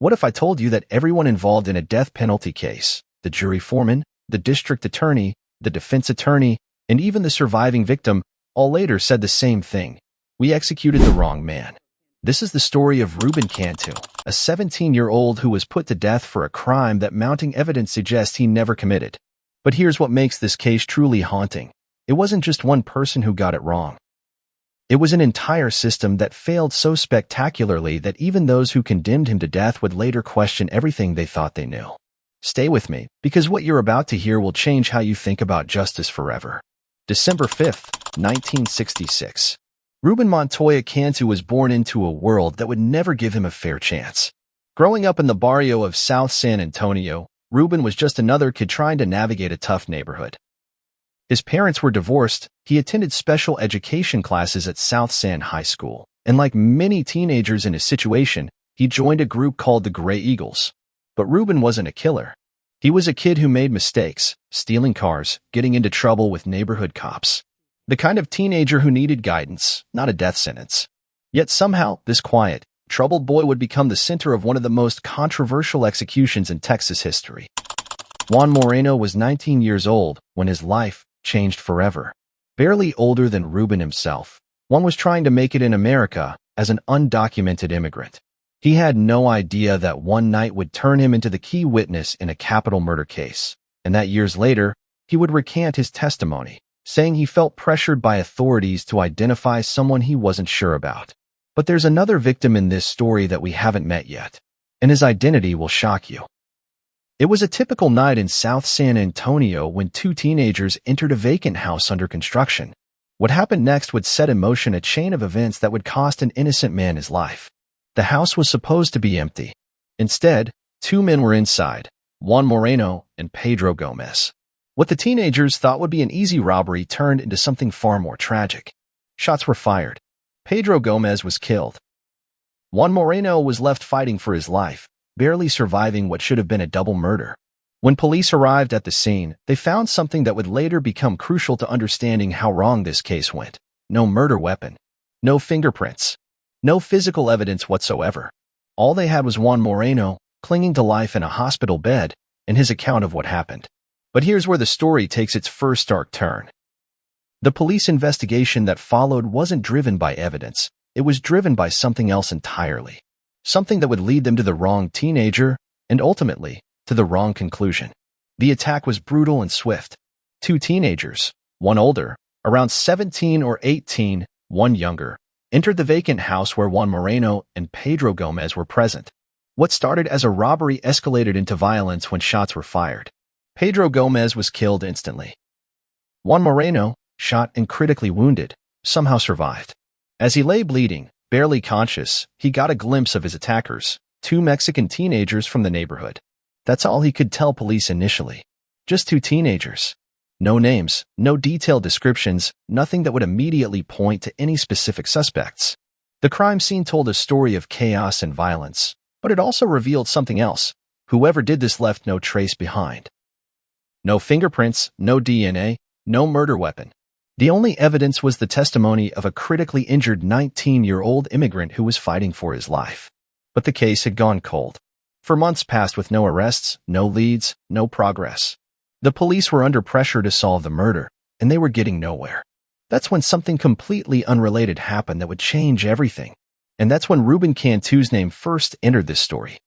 What if I told you that everyone involved in a death penalty case, the jury foreman, the district attorney, the defense attorney, and even the surviving victim, all later said the same thing: we executed the wrong man. This is the story of Ruben Cantu, a 17-year-old who was put to death for a crime that mounting evidence suggests he never committed. But here's what makes this case truly haunting. It wasn't just one person who got it wrong. It was an entire system that failed so spectacularly that even those who condemned him to death would later question everything they thought they knew. Stay with me, because what you're about to hear will change how you think about justice forever. December 5th, 1966. Ruben Montoya Cantu was born into a world that would never give him a fair chance. Growing up in the barrio of South San Antonio, Ruben was just another kid trying to navigate a tough neighborhood. His parents were divorced. He attended special education classes at South San High School, and like many teenagers in his situation, he joined a group called the Gray Eagles. But Ruben wasn't a killer. He was a kid who made mistakes, stealing cars, getting into trouble with neighborhood cops. The kind of teenager who needed guidance, not a death sentence. Yet somehow, this quiet, troubled boy would become the center of one of the most controversial executions in Texas history. Juan Moreno was 19 years old when his life changed forever. Barely older than Ruben himself, Juan was trying to make it in America as an undocumented immigrant. He had no idea that one night would turn him into the key witness in a capital murder case, and that years later, he would recant his testimony, saying he felt pressured by authorities to identify someone he wasn't sure about. But there's another victim in this story that we haven't met yet, and his identity will shock you. It was a typical night in South San Antonio when two teenagers entered a vacant house under construction. What happened next would set in motion a chain of events that would cost an innocent man his life. The house was supposed to be empty. Instead, two men were inside, Juan Moreno and Pedro Gomez. What the teenagers thought would be an easy robbery turned into something far more tragic. Shots were fired. Pedro Gomez was killed. Juan Moreno was left fighting for his life, barely surviving what should have been a double murder. When police arrived at the scene, they found something that would later become crucial to understanding how wrong this case went. No murder weapon. No fingerprints. No physical evidence whatsoever. All they had was Juan Moreno, clinging to life in a hospital bed, and his account of what happened. But here's where the story takes its first dark turn. The police investigation that followed wasn't driven by evidence. It was driven by something else entirely. Something that would lead them to the wrong teenager, and ultimately, to the wrong conclusion. The attack was brutal and swift. Two teenagers, one older, around 17 or 18, one younger, entered the vacant house where Juan Moreno and Pedro Gomez were present. What started as a robbery escalated into violence when shots were fired. Pedro Gomez was killed instantly. Juan Moreno, shot and critically wounded, somehow survived. As he lay bleeding, barely conscious, he got a glimpse of his attackers, two Mexican teenagers from the neighborhood. That's all he could tell police initially. Just two teenagers. No names, no detailed descriptions, nothing that would immediately point to any specific suspects. The crime scene told a story of chaos and violence, but it also revealed something else. Whoever did this left no trace behind. No fingerprints, no DNA, no murder weapon. The only evidence was the testimony of a critically injured 19-year-old immigrant who was fighting for his life. But the case had gone cold. For months passed with no arrests, no leads, no progress. The police were under pressure to solve the murder, and they were getting nowhere. That's when something completely unrelated happened that would change everything. And that's when Ruben Cantu's name first entered this story.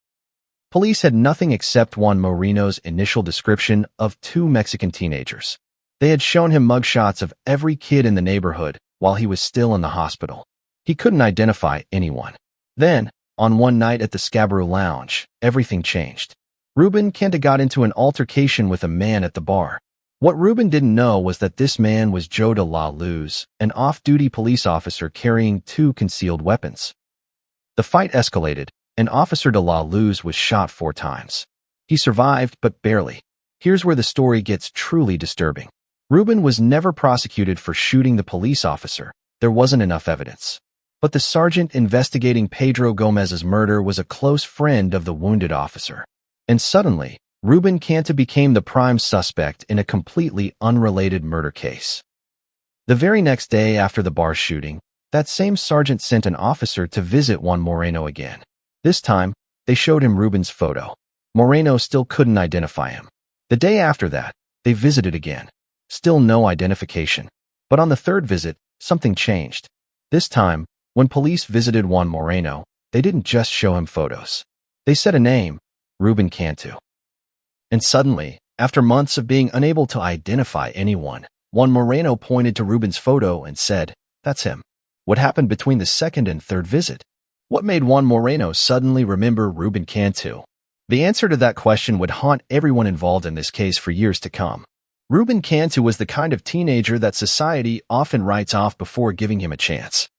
Police had nothing except Juan Moreno's initial description of two Mexican teenagers. They had shown him mugshots of every kid in the neighborhood while he was still in the hospital. He couldn't identify anyone. Then, on one night at the Scarborough Lounge, everything changed. Ruben Cantu got into an altercation with a man at the bar. What Ruben didn't know was that this man was Joe de la Luz, an off-duty police officer carrying two concealed weapons. The fight escalated, and Officer de la Luz was shot 4 times. He survived, but barely. Here's where the story gets truly disturbing. Ruben was never prosecuted for shooting the police officer. There wasn't enough evidence. But the sergeant investigating Pedro Gomez's murder was a close friend of the wounded officer. And suddenly, Ruben Cantu became the prime suspect in a completely unrelated murder case. The very next day after the bar shooting, that same sergeant sent an officer to visit Juan Moreno again. This time, They showed him Ruben's photo. Moreno still couldn't identify him. The day after that, they visited again. Still no identification. But on the third visit, something changed. This time, when police visited Juan Moreno, they didn't just show him photos. They said a name, Ruben Cantu. And suddenly, after months of being unable to identify anyone, Juan Moreno pointed to Ruben's photo and said, "That's him." What happened between the second and third visit? What made Juan Moreno suddenly remember Ruben Cantu? The answer to that question would haunt everyone involved in this case for years to come. Ruben Cantu was the kind of teenager that society often writes off before giving him a chance.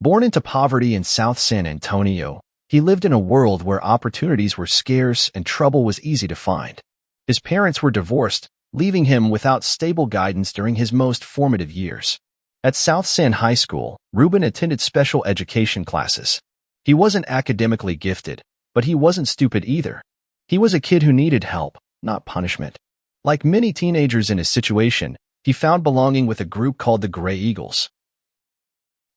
Born into poverty in South San Antonio, he lived in a world where opportunities were scarce and trouble was easy to find. His parents were divorced, leaving him without stable guidance during his most formative years. At South San High School, Ruben attended special education classes. He wasn't academically gifted, but he wasn't stupid either. He was a kid who needed help, not punishment. Like many teenagers in his situation, he found belonging with a group called the Gray Eagles.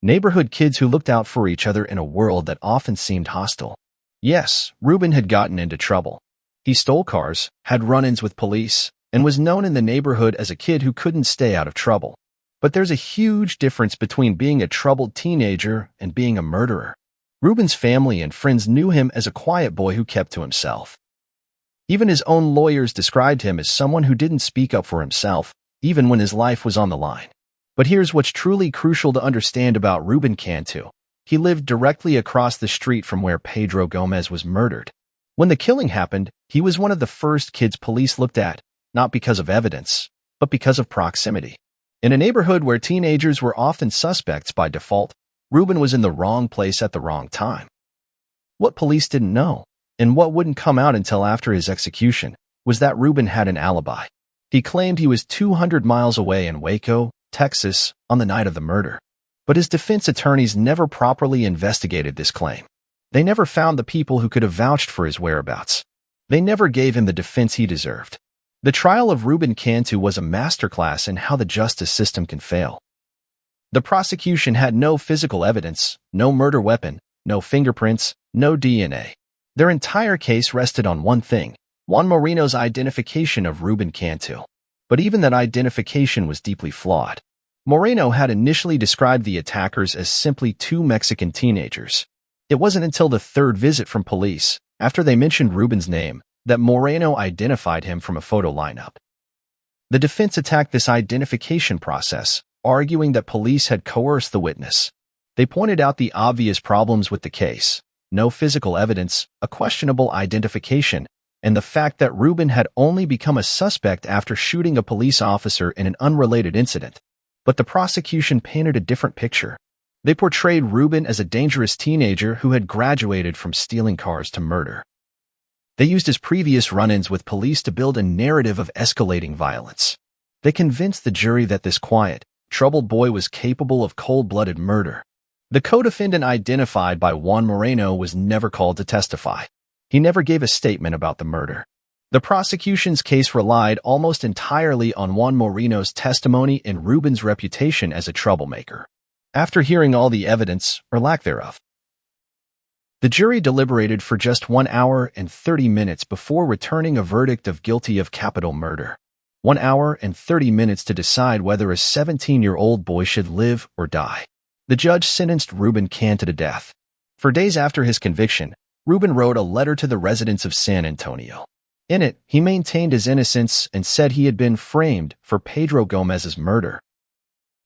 Neighborhood kids who looked out for each other in a world that often seemed hostile. Yes, Ruben had gotten into trouble. He stole cars, had run-ins with police, and was known in the neighborhood as a kid who couldn't stay out of trouble. But there's a huge difference between being a troubled teenager and being a murderer. Ruben's family and friends knew him as a quiet boy who kept to himself. Even his own lawyers described him as someone who didn't speak up for himself, even when his life was on the line. But here's what's truly crucial to understand about Ruben Cantu. He lived directly across the street from where Pedro Gomez was murdered. When the killing happened, he was one of the first kids police looked at, not because of evidence, but because of proximity. In a neighborhood where teenagers were often suspects by default, Ruben was in the wrong place at the wrong time. What police didn't know, and what wouldn't come out until after his execution, was that Ruben had an alibi. He claimed he was 200 miles away in Waco, Texas, on the night of the murder. But his defense attorneys never properly investigated this claim. They never found the people who could have vouched for his whereabouts. They never gave him the defense he deserved. The trial of Ruben Cantu was a masterclass in how the justice system can fail. The prosecution had no physical evidence, no murder weapon, no fingerprints, no DNA. Their entire case rested on one thing: Juan Moreno's identification of Ruben Cantu. But even that identification was deeply flawed. Moreno had initially described the attackers as simply two Mexican teenagers. It wasn't until the third visit from police, after they mentioned Ruben's name, that Moreno identified him from a photo lineup. The defense attacked this identification process, arguing that police had coerced the witness. They pointed out the obvious problems with the case: no physical evidence, a questionable identification, and the fact that Ruben had only become a suspect after shooting a police officer in an unrelated incident. But the prosecution painted a different picture. They portrayed Ruben as a dangerous teenager who had graduated from stealing cars to murder. They used his previous run-ins with police to build a narrative of escalating violence. They convinced the jury that this quiet, troubled boy was capable of cold-blooded murder. The co-defendant identified by Juan Moreno was never called to testify. He never gave a statement about the murder. The prosecution's case relied almost entirely on Juan Moreno's testimony and Ruben's reputation as a troublemaker. After hearing all the evidence, or lack thereof, the jury deliberated for just 1 hour and 30 minutes before returning a verdict of guilty of capital murder. 1 hour and 30 minutes to decide whether a 17-year-old boy should live or die. The judge sentenced Ruben Cantu to death. For days after his conviction, Ruben wrote a letter to the residents of San Antonio. In it, he maintained his innocence and said he had been framed for Pedro Gomez's murder.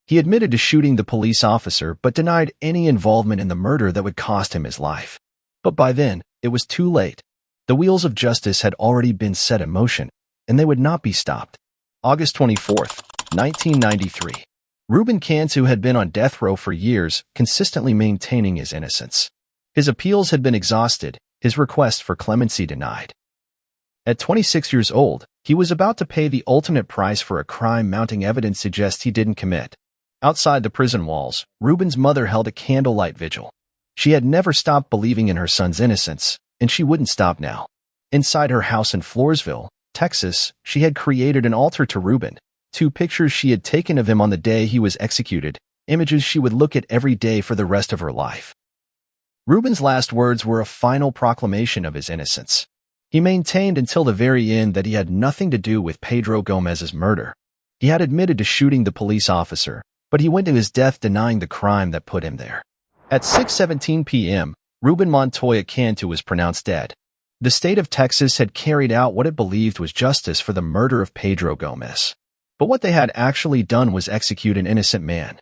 He admitted to shooting the police officer but denied any involvement in the murder that would cost him his life. But by then, it was too late. The wheels of justice had already been set in motion, and they would not be stopped. August 24, 1993. Ruben Cantu had been on death row for years, consistently maintaining his innocence. His appeals had been exhausted, his request for clemency denied. At 26 years old, he was about to pay the ultimate price for a crime mounting evidence suggests he didn't commit. Outside the prison walls, Ruben's mother held a candlelight vigil. She had never stopped believing in her son's innocence, and she wouldn't stop now. Inside her house in Floresville, Texas, she had created an altar to Ruben, 2 pictures she had taken of him on the day he was executed, images she would look at every day for the rest of her life. Ruben's last words were a final proclamation of his innocence. He maintained until the very end that he had nothing to do with Pedro Gomez's murder. He had admitted to shooting the police officer, but he went to his death denying the crime that put him there. At 6:17 p.m., Ruben Cantu was pronounced dead. The state of Texas had carried out what it believed was justice for the murder of Pedro Gomez. But what they had actually done was execute an innocent man.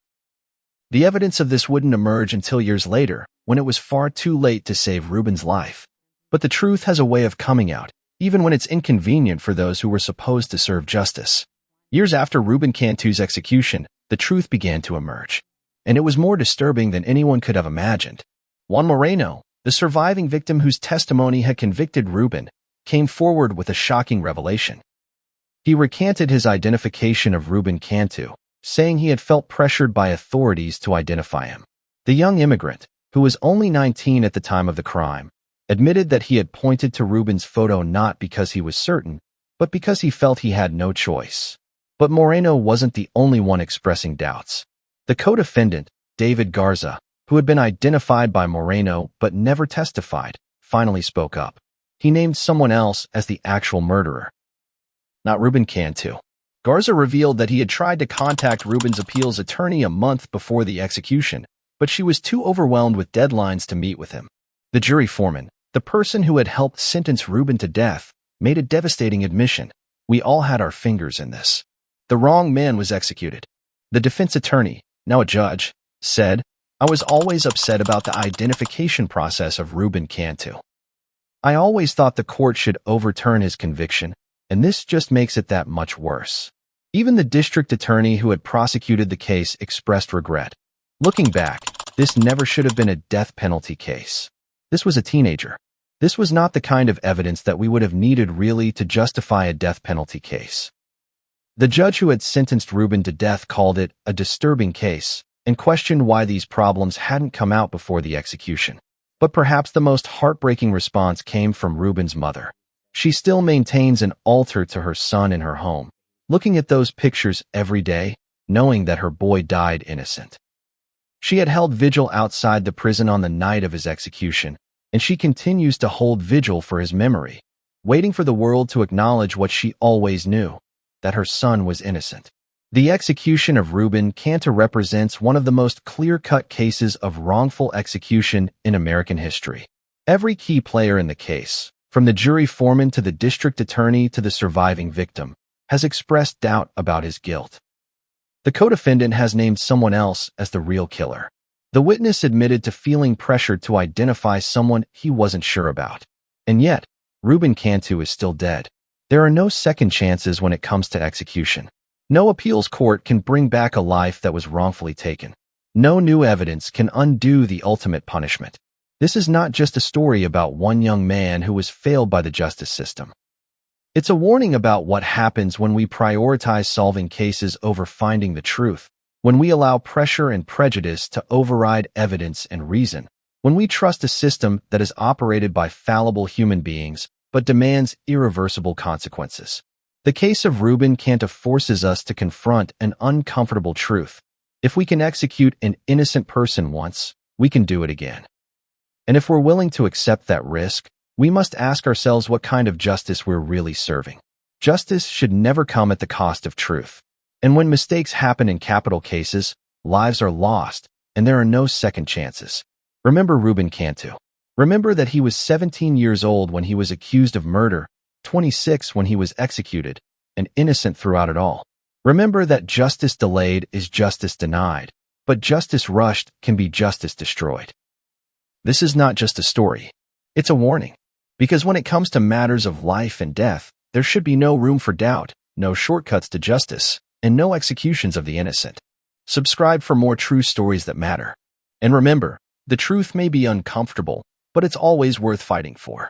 The evidence of this wouldn't emerge until years later, when it was far too late to save Ruben's life. But the truth has a way of coming out, even when it's inconvenient for those who were supposed to serve justice. Years after Ruben Cantu's execution, the truth began to emerge. And it was more disturbing than anyone could have imagined. Juan Moreno, the surviving victim whose testimony had convicted Ruben, came forward with a shocking revelation. He recanted his identification of Ruben Cantu, saying he had felt pressured by authorities to identify him. The young immigrant, who was only 19 at the time of the crime, admitted that he had pointed to Ruben's photo not because he was certain, but because he felt he had no choice. But Moreno wasn't the only one expressing doubts. The co-defendant, David Garza, who had been identified by Moreno but never testified, finally spoke up. He named someone else as the actual murderer. Not Ruben Cantu. Garza revealed that he had tried to contact Ruben's appeals attorney a month before the execution, but she was too overwhelmed with deadlines to meet with him. The jury foreman, the person who had helped sentence Ruben to death, made a devastating admission. We all had our fingers in this. The wrong man was executed. The defense attorney, now a judge, said, I was always upset about the identification process of Ruben Cantu. I always thought the court should overturn his conviction, and this just makes it that much worse. Even the district attorney who had prosecuted the case expressed regret. Looking back, this never should have been a death penalty case. This was a teenager. This was not the kind of evidence that we would have needed really to justify a death penalty case. The judge who had sentenced Ruben to death called it a disturbing case and questioned why these problems hadn't come out before the execution. But perhaps the most heartbreaking response came from Ruben's mother. She still maintains an altar to her son in her home, looking at those pictures every day, knowing that her boy died innocent. She had held vigil outside the prison on the night of his execution, and she continues to hold vigil for his memory, waiting for the world to acknowledge what she always knew, that her son was innocent. The execution of Ruben Cantu represents one of the most clear-cut cases of wrongful execution in American history. Every key player in the case, from the jury foreman to the district attorney to the surviving victim, has expressed doubt about his guilt. The co-defendant has named someone else as the real killer. The witness admitted to feeling pressured to identify someone he wasn't sure about. And yet, Ruben Cantu is still dead. There are no second chances when it comes to execution. No appeals court can bring back a life that was wrongfully taken. No new evidence can undo the ultimate punishment. This is not just a story about one young man who was failed by the justice system. It's a warning about what happens when we prioritize solving cases over finding the truth, when we allow pressure and prejudice to override evidence and reason, when we trust a system that is operated by fallible human beings but demands irreversible consequences. The case of Ruben Cantu forces us to confront an uncomfortable truth. If we can execute an innocent person once, we can do it again. And if we're willing to accept that risk, we must ask ourselves what kind of justice we're really serving. Justice should never come at the cost of truth. And when mistakes happen in capital cases, lives are lost, and there are no second chances. Remember Ruben Cantu. Remember that he was 17 years old when he was accused of murder, 26 when he was executed, and innocent throughout it all. Remember that justice delayed is justice denied, but justice rushed can be justice destroyed. This is not just a story. It's a warning. Because when it comes to matters of life and death, there should be no room for doubt, no shortcuts to justice, and no executions of the innocent. Subscribe for more true stories that matter. And remember, the truth may be uncomfortable, but it's always worth fighting for.